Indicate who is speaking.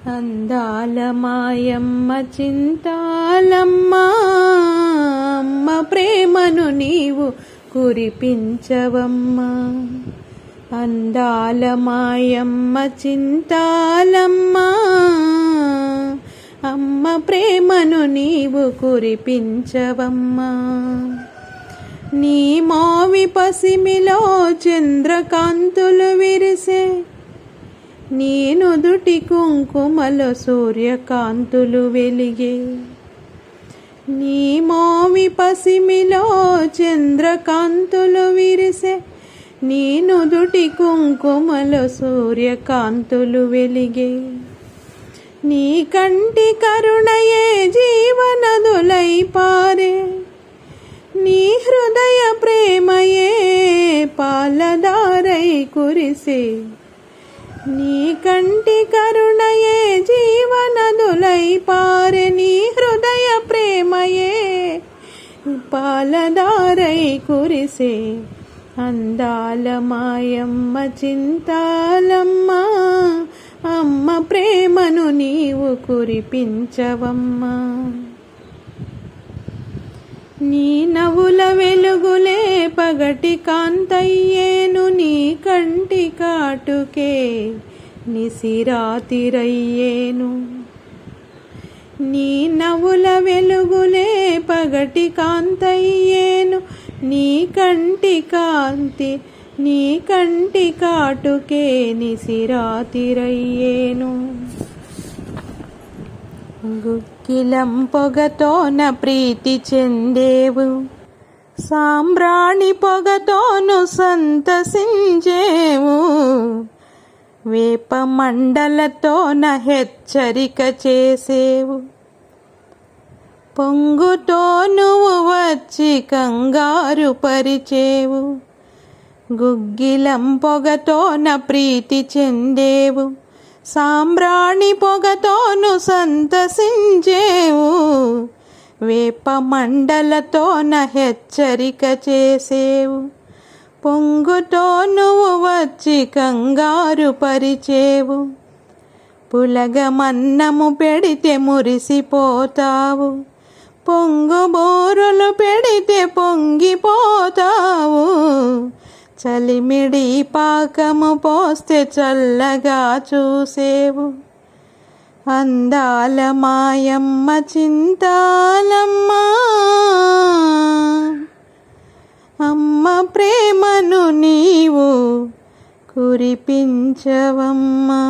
Speaker 1: అందాల మాయమ్మ చింతాలమ్మ, అమ్మ ప్రేమను నీవు కురిపించవమ్మ. అందాల మాయమ్మ చింతాలమ్మ, అమ్మ ప్రేమను నీవు కురిపించవమ్మ. నీ మోవి పసిమిలో చంద్రకాంతులు విరిసే, నీ నుదుటి కుంకుమలో సూర్యకాంతులు వెలిగే. నీ మోవి పసిమిలో చంద్రకాంతులు విరిసే, నీ నుదుటి కుంకుమలో సూర్యకాంతులు వెలిగే. నీ కంటి కరుణయే జీవనదులై పారే, నీ హృదయ ప్రేమయే పాలధారై కురిసే. నీ కంటి కరుణయే జీవనదులై పారే, నీ హృదయ ప్రేమయే పాలధారై కురిసే. అందాల మాయమ్మ చింతాలమ్మ, అమ్మ ప్రేమను నీవు కురిపించవమ్మ. నీ నవ్వుల వెలుగులే పగటి కాంతయ్యేను, నీ కంటి కాటుకే నిసిరాతిరయ్యేను. నీ నవ్వుల వెలుగులే పగటి కాంతయ్యేను, నీ కంటి కాంతి నీ కంటి కాటుకే నిసిరాతిరయ్యేను. గుగ్గిలం పొగతోన ప్రీతి చెందేవు, సాంబ్రాణి పొగతోను సంతసించేవు. వేప మండలతోన హెచ్చరిక చేసేవు, పొంగుతో నువ్వు వచ్చి కంగారు పరిచేవు. గుగ్గిలం పొగతోన ప్రీతి చెందేవు, సాంబ్రాణి పొగతోను సంతసించేవు. వేప మండలతోన హెచ్చరిక చేసేవు, పొంగుతో నువ్వు వచ్చి కంగారు పరిచేవు. పులగమన్నము పెడితే మురిసిపోతావు, పొంగు బోరులు పెడితే పొంగిపోతావు. చలిమిడి పాకము పోస్తే చల్లగా చూసేవు. అందాల మాయమ్మ చింతాలమ్మ, అమ్మ ప్రేమను నీవు కురిపించవమ్మా.